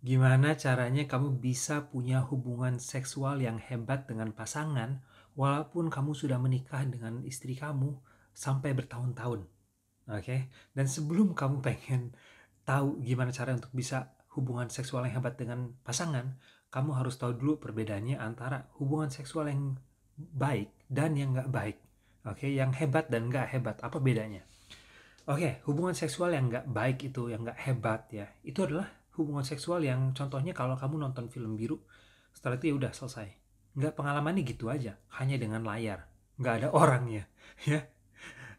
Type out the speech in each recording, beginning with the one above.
Gimana caranya kamu bisa punya hubungan seksual yang hebat dengan pasangan walaupun kamu sudah menikah dengan istri kamu sampai bertahun-tahun. Oke? Dan sebelum kamu pengen tahu gimana cara untuk bisa hubungan seksual yang hebat dengan pasangan, kamu harus tahu dulu perbedaannya antara hubungan seksual yang baik dan yang nggak baik. Oke, yang hebat dan nggak hebat, apa bedanya? Oke, hubungan seksual yang nggak baik itu, yang nggak hebat ya, itu adalah hubungan seksual yang contohnya kalau kamu nonton film biru, setelah itu ya udah selesai. Nggak, pengalamannya gitu aja, hanya dengan layar, nggak ada orangnya, ya.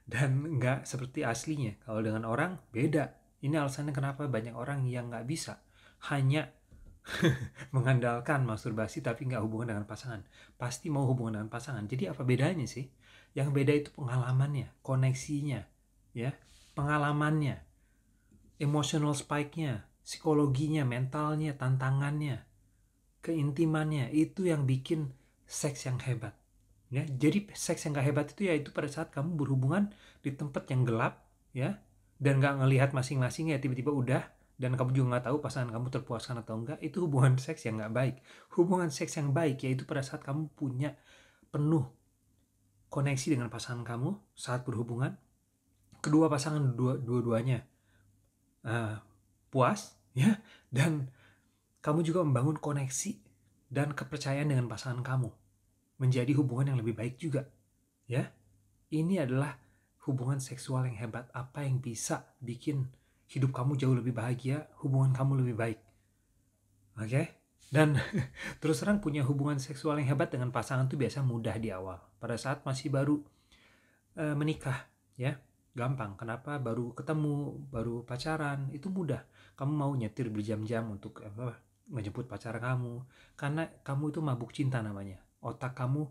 Dan nggak seperti aslinya. Kalau dengan orang beda. Ini alasannya kenapa banyak orang yang nggak bisa, hanya mengandalkan masturbasi tapi nggak hubungan dengan pasangan. Pasti mau hubungan dengan pasangan. Jadi apa bedanya sih? Yang beda itu pengalamannya, koneksinya, ya, pengalamannya, emotional spike-nya, psikologinya, mentalnya, tantangannya, keintimannya, itu yang bikin seks yang hebat. Ya, jadi seks yang gak hebat itu ya itu pada saat kamu berhubungan di tempat yang gelap, ya, dan gak ngelihat masing-masing ya tiba-tiba udah, dan kamu juga nggak tahu pasangan kamu terpuaskan atau enggak. Itu hubungan seks yang nggak baik. Hubungan seks yang baik yaitu pada saat kamu punya penuh koneksi dengan pasangan kamu saat berhubungan, kedua pasangan dua-duanya uh, puas, ya, dan kamu juga membangun koneksi dan kepercayaan dengan pasangan kamu menjadi hubungan yang lebih baik juga, ya. Ini adalah hubungan seksual yang hebat. Apa yang bisa bikin hidup kamu jauh lebih bahagia, hubungan kamu lebih baik. Oke? Dan terus terang punya hubungan seksual yang hebat dengan pasangan itu biasa mudah di awal. Pada saat masih baru menikah, ya. Gampang. Kenapa? Baru ketemu, baru pacaran, itu mudah. Kamu mau nyetir berjam-jam untuk ngejemput pacar kamu. Karena kamu itu mabuk cinta namanya. Otak kamu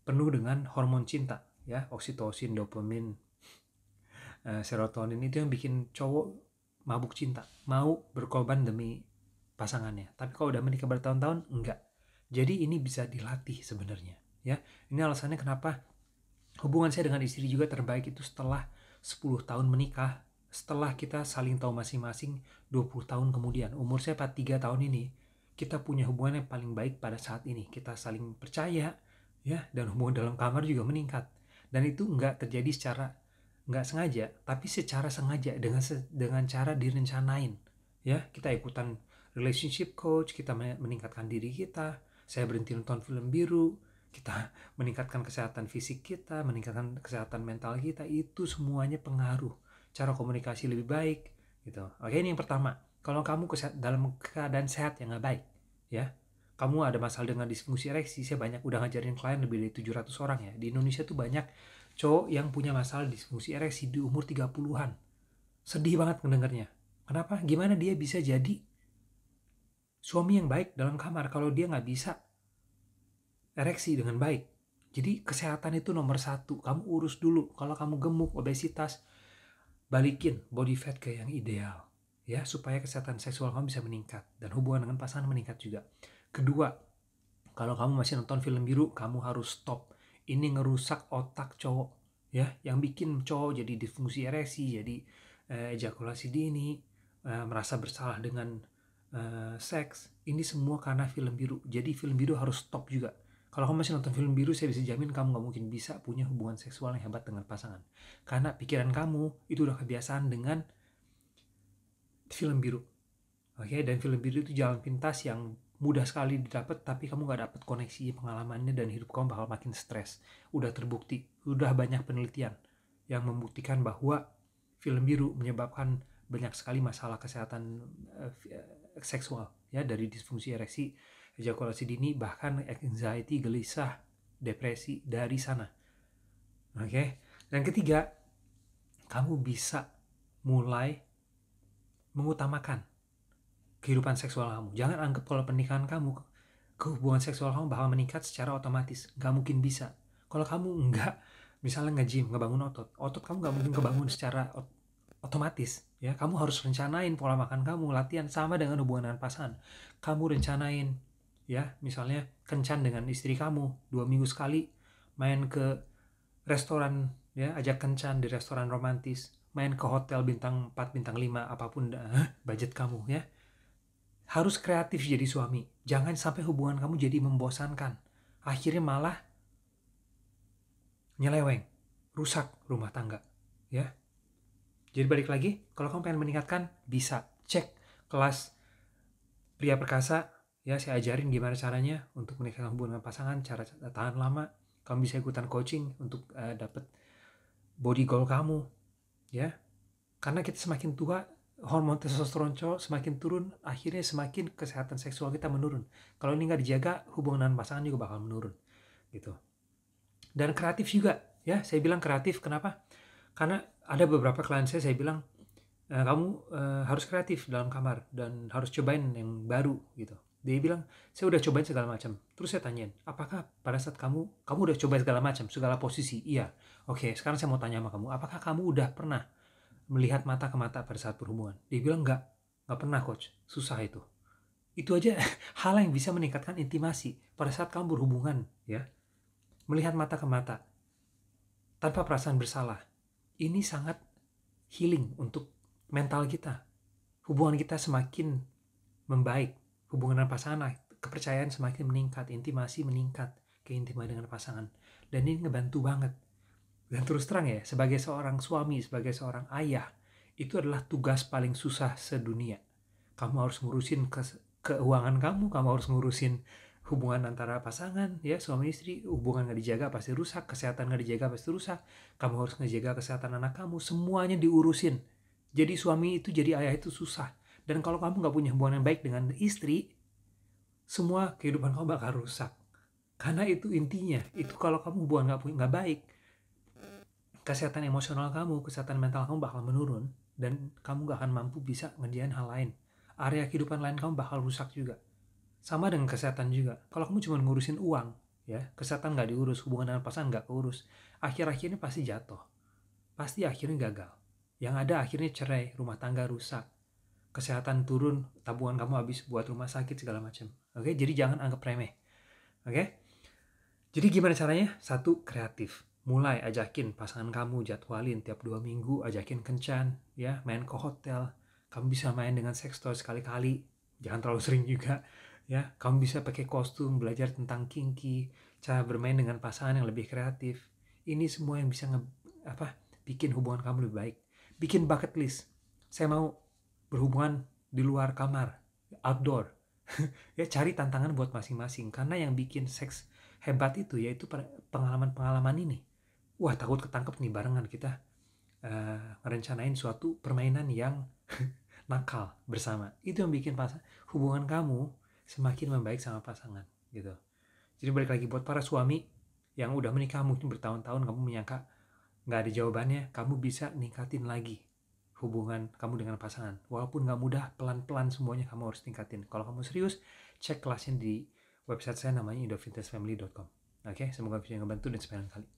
penuh dengan hormon cinta, ya, oksitosin, dopamin, serotonin, itu yang bikin cowok mabuk cinta, mau berkorban demi pasangannya. Tapi kalau udah menikah bertahun-tahun, enggak. Jadi ini bisa dilatih sebenarnya, ya. Ini alasannya kenapa hubungan saya dengan istri juga terbaik itu setelah 10 tahun menikah, setelah kita saling tahu masing-masing 20 tahun kemudian. Umur saya 43 tahun ini, kita punya hubungan yang paling baik pada saat ini. Kita saling percaya, ya, dan hubungan dalam kamar juga meningkat. Dan itu nggak terjadi secara nggak sengaja, tapi secara sengaja dengan cara direncanain. Ya, kita ikutan relationship coach, kita meningkatkan diri kita. Saya berhenti nonton film biru, kita meningkatkan kesehatan fisik kita, meningkatkan kesehatan mental kita, itu semuanya pengaruh. Cara komunikasi lebih baik, gitu. Oke, ini yang pertama. Kalau kamu dalam keadaan sehat yang nggak baik, ya, kamu ada masalah dengan disfungsi ereksi, saya banyak udah ngajarin klien lebih dari 700 orang ya. Di Indonesia tuh banyak cowok yang punya masalah disfungsi ereksi di umur 30-an. Sedih banget mendengarnya. Kenapa? Gimana dia bisa jadi suami yang baik dalam kamar kalau dia nggak bisa ereksi dengan baik? Jadi kesehatan itu nomor satu. Kamu urus dulu. Kalau kamu gemuk, obesitas, balikin body fat ke yang ideal, ya, supaya kesehatan seksual kamu bisa meningkat dan hubungan dengan pasangan meningkat juga. Kedua, kalau kamu masih nonton film biru, kamu harus stop. Ini ngerusak otak cowok, ya, yang bikin cowok jadi disfungsi ereksi, jadi ejakulasi dini, merasa bersalah dengan seks. Ini semua karena film biru. Jadi film biru harus stop juga. Kalau kamu masih nonton film biru, saya bisa jamin kamu gak mungkin bisa punya hubungan seksual yang hebat dengan pasangan. Karena pikiran kamu itu udah kebiasaan dengan film biru. Oke, dan film biru itu jalan pintas yang mudah sekali didapat, tapi kamu gak dapat koneksi pengalamannya dan hidup kamu bakal makin stres. Udah terbukti, udah banyak penelitian yang membuktikan bahwa film biru menyebabkan banyak sekali masalah kesehatan seksual, ya, dari disfungsi ereksi, ejakulasi dini, bahkan anxiety, gelisah, depresi dari sana. Oke. Dan ketiga, kamu bisa mulai mengutamakan kehidupan seksual kamu. Jangan anggap kalau pernikahan kamu, hubungan seksual kamu bakal meningkat secara otomatis. Gak mungkin bisa. Kalau kamu nggak, misalnya nge-gym, ngebangun otot kamu gak mungkin kebangun secara otomatis. Ya, kamu harus rencanain pola makan kamu, latihan. Sama dengan hubungan dengan pasangan. Kamu rencanain, ya, misalnya kencan dengan istri kamu 2 minggu sekali, main ke restoran, ya, ajak kencan di restoran romantis, main ke hotel bintang 4, bintang 5, apapun budget kamu, ya. Harus kreatif jadi suami. Jangan sampai hubungan kamu jadi membosankan. Akhirnya malah nyeleweng, rusak rumah tangga, ya. Jadi balik lagi, kalau kamu pengen meningkatkan, bisa cek kelas Pria Perkasa, ya saya ajarin gimana caranya untuk meningkatkan hubungan pasangan, cara tahan lama. Kamu bisa ikutan coaching untuk dapat body goal kamu, ya. Karena kita semakin tua, hormon testosteron cowok semakin turun, akhirnya semakin kesehatan seksual kita menurun. Kalau ini nggak dijaga, hubungan pasangan juga bakal menurun, gitu. Dan kreatif juga, ya. Saya bilang kreatif, kenapa? Karena ada beberapa klien saya bilang, kamu harus kreatif dalam kamar dan harus cobain yang baru, gitu. Dia bilang, saya udah cobain segala macam. Terus saya tanyain, apakah pada saat kamu udah cobain segala macam, segala posisi? Iya. Oke, sekarang saya mau tanya sama kamu, apakah kamu udah pernah melihat mata ke mata pada saat berhubungan? Dia bilang nggak pernah coach, susah itu. Itu aja hal yang bisa meningkatkan intimasi pada saat kamu berhubungan, ya. Melihat mata ke mata tanpa perasaan bersalah. Ini sangat healing untuk mental kita. Hubungan kita semakin membaik, hubungan dengan pasangan, kepercayaan semakin meningkat, intimasi meningkat, keintiman dengan pasangan. Dan ini ngebantu banget. Dan terus terang ya, sebagai seorang suami, sebagai seorang ayah, itu adalah tugas paling susah sedunia. Kamu harus ngurusin keuangan kamu harus ngurusin hubungan antara pasangan, ya suami istri, hubungan nggak dijaga pasti rusak, kesehatan nggak dijaga pasti rusak, kamu harus ngejaga kesehatan anak kamu, semuanya diurusin. Jadi suami itu, jadi ayah itu susah. Dan kalau kamu nggak punya hubungan yang baik dengan istri, semua kehidupan kamu bakal rusak. Karena itu intinya, itu kalau kamu hubungan nggak baik, kesehatan emosional kamu, kesehatan mental kamu bakal menurun, dan kamu gak akan mampu bisa ngerjain hal lain. Area kehidupan lain kamu bakal rusak juga. Sama dengan kesehatan juga. Kalau kamu cuma ngurusin uang, ya, kesehatan gak diurus, hubungan dengan pasangan gak keurus, akhir-akhirnya pasti jatuh. Pasti akhirnya gagal. Yang ada akhirnya cerai, rumah tangga rusak, kesehatan turun, tabungan kamu habis buat rumah sakit segala macam. Oke, jadi jangan anggap remeh. Oke? Jadi gimana caranya? Satu, kreatif. Mulai ajakin pasangan kamu, jadwalin tiap 2 minggu, ajakin kencan, ya, main ke hotel. Kamu bisa main dengan sex toy sekali-kali, jangan terlalu sering juga, ya. Kamu bisa pakai kostum, belajar tentang kinky, cara bermain dengan pasangan yang lebih kreatif. Ini semua yang bisa bikin hubungan kamu lebih baik. Bikin bucket list. Saya mau berhubungan di luar kamar, outdoor. Ya, cari tantangan buat masing-masing, karena yang bikin seks hebat itu yaitu pengalaman-pengalaman ini. Wah, takut ketangkep nih, barengan kita merencanain suatu permainan yang nakal bersama. Itu yang bikin hubungan kamu semakin membaik sama pasangan, gitu. Jadi balik lagi buat para suami yang udah menikah mungkin bertahun-tahun, kamu menyangka nggak ada jawabannya, kamu bisa ningkatin lagi hubungan kamu dengan pasangan. Walaupun nggak mudah, pelan-pelan semuanya kamu harus tingkatin. Kalau kamu serius, cek kelasnya di website saya, namanya indofintechfamily.com. Oke, semoga bisa ngebantu dan sepanjang kali.